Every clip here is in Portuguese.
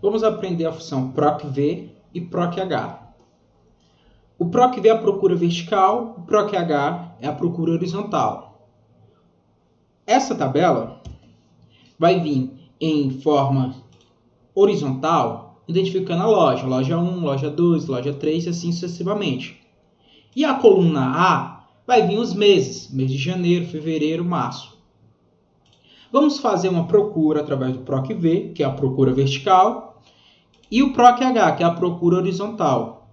Vamos aprender a função procv e proch. O procv é a procura vertical, o proch é a procura horizontal. Essa tabela vai vir em forma horizontal, identificando a loja 1, loja 2, loja 3 e assim sucessivamente. E a coluna A vai vir os meses, mês de janeiro, fevereiro, março. Vamos fazer uma procura através do procv, que é a procura vertical, e o proch, que é a procura horizontal.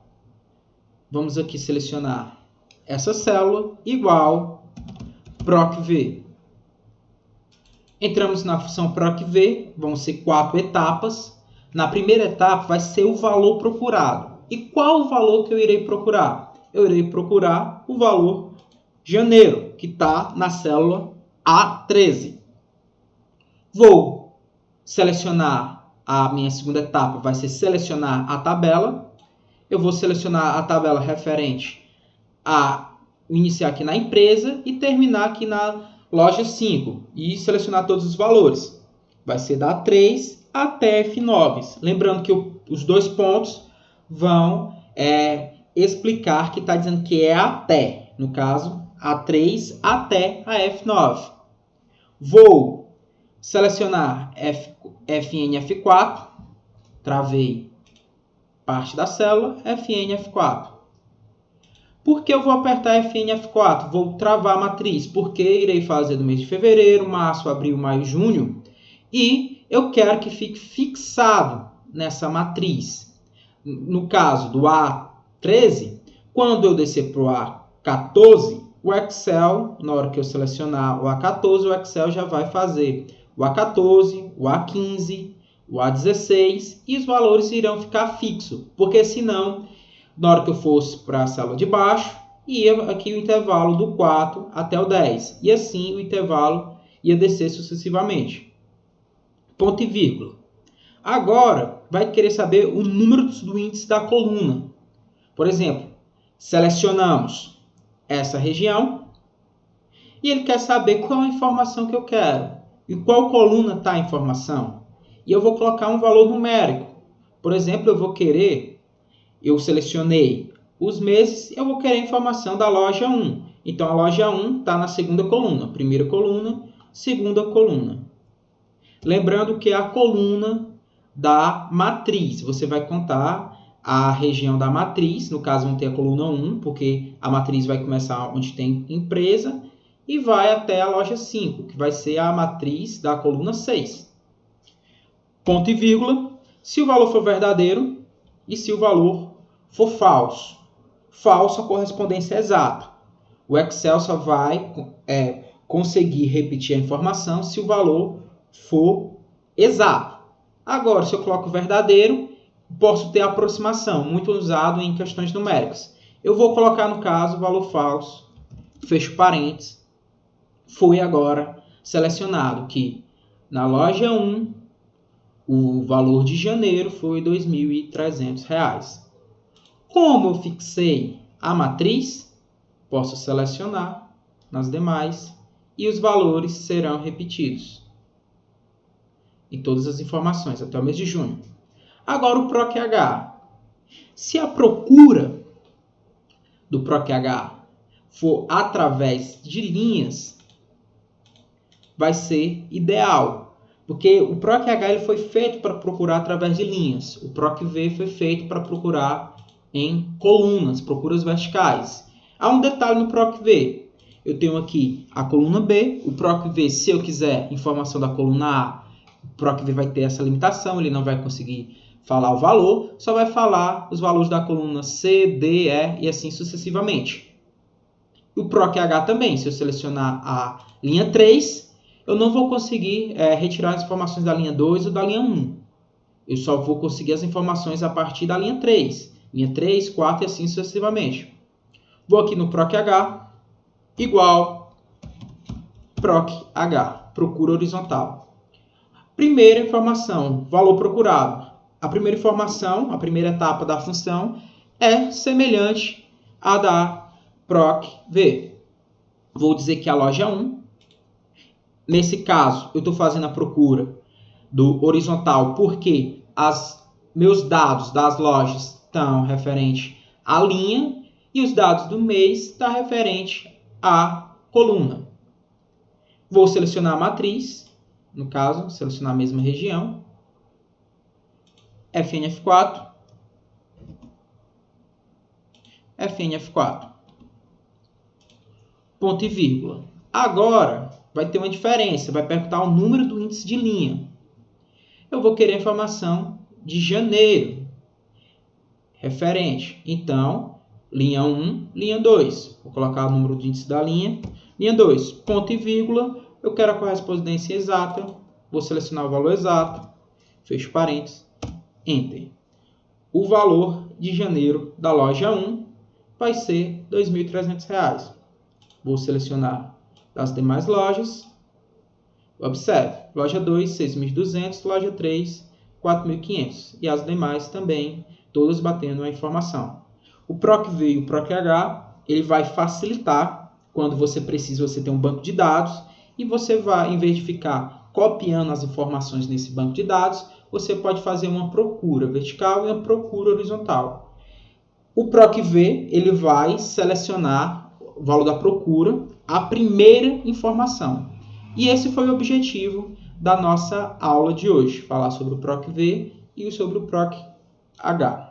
Vamos aqui selecionar essa célula igual procv. Entramos na função procv, vão ser 4 etapas. Na primeira etapa vai ser o valor procurado. E qual o valor que eu irei procurar? Eu irei procurar o valor janeiro, que está na célula A13. Vou selecionar a minha segunda etapa, vai ser selecionar a tabela. Eu vou selecionar a tabela referente a iniciar aqui na empresa e terminar aqui na loja 5 e selecionar todos os valores. Vai ser da A3 até F9. Lembrando que os dois pontos vão explicar que está dizendo que é até. No caso, A3 até a F9. Vou selecionar Fn F4. Travei parte da célula, Fn F4. Por que eu vou apertar Fn F4? Vou travar a matriz, porque irei fazer do mês de fevereiro, março, abril, maio, junho. E eu quero que fique fixado nessa matriz. No caso do A13, quando eu descer para o A14, o Excel, na hora que eu selecionar o A14, o Excel já vai fazer o A14, o A15, o A16 e os valores irão ficar fixos, porque senão, na hora que eu fosse para a célula de baixo, ia aqui o intervalo do 4 até o 10, e assim o intervalo ia descer sucessivamente. Ponto e vírgula. Agora, vai querer saber o número do índice da coluna. Por exemplo, selecionamos essa região e ele quer saber qual a informação que eu quero e qual coluna está a informação. E eu vou colocar um valor numérico. Por exemplo, eu selecionei os meses, eu vou querer a informação da loja 1. Então, a loja 1 está na segunda coluna. Primeira coluna, segunda coluna. Lembrando que é a coluna da matriz. Você vai contar a região da matriz. No caso, vamos ter a coluna 1, porque a matriz vai começar onde tem empresa e vai até a loja 5, que vai ser a matriz da coluna 6. Ponto e vírgula, se o valor for verdadeiro e se o valor for falso. Falso, a correspondência é exata. O Excel só vai conseguir repetir a informação se o valor for exato. Agora, se eu coloco verdadeiro, posso ter aproximação, muito usado em questões numéricas. Eu vou colocar, no caso, o valor falso, fecho parênteses, foi agora selecionado que na loja 1, o valor de janeiro foi R$ 2.300. Como eu fixei a matriz, posso selecionar nas demais e os valores serão repetidos em todas as informações até o mês de junho. Agora o proch. Se a procura do proch for através de linhas, vai ser ideal, porque o proch ele foi feito para procurar através de linhas. O procv foi feito para procurar em colunas, procuras verticais. Há um detalhe no procv. Eu tenho aqui a coluna B, o procv, se eu quiser informação da coluna A, o procv vai ter essa limitação, ele não vai conseguir falar o valor, só vai falar os valores da coluna C, D, E e assim sucessivamente. O proch também, se eu selecionar a linha 3, eu não vou conseguir retirar as informações da linha 2 ou da linha 1. Eu só vou conseguir as informações a partir da linha 3. Linha 3, 4 e assim sucessivamente. Vou aqui no proch igual proch, procura horizontal. Primeira informação, valor procurado. A primeira informação, a primeira etapa da função é semelhante à da procv. Vou dizer que a loja 1. Nesse caso, eu estou fazendo a procura do horizontal porque meus dados das lojas estão referente à linha e os dados do mês estão referente à coluna. Vou selecionar a matriz, no caso, selecionar a mesma região. FNF4. FNF4. Ponto e vírgula. Agora, vai ter uma diferença. Vai perguntar o número do índice de linha. Eu vou querer a informação de janeiro. Referente. Então, linha 1, linha 2. Vou colocar o número de índice da linha. Linha 2, ponto e vírgula. Eu quero a correspondência exata. Vou selecionar o valor exato. Fecho parênteses. Enter. O valor de janeiro da loja 1 vai ser R$ 2.300. Vou selecionar das demais lojas. Observe. Loja 2, 6.200. Loja 3, 4.500. E as demais também, todas batendo a informação. O PROC-V e o PROC-H, ele vai facilitar quando você precisa, você tem um banco de dados e você vai, em vez de ficar copiando as informações nesse banco de dados, você pode fazer uma procura vertical e uma procura horizontal. O PROC-V, ele vai selecionar o valor da procura, a primeira informação. E esse foi o objetivo da nossa aula de hoje, falar sobre o PROC-V e sobre o PROC-H.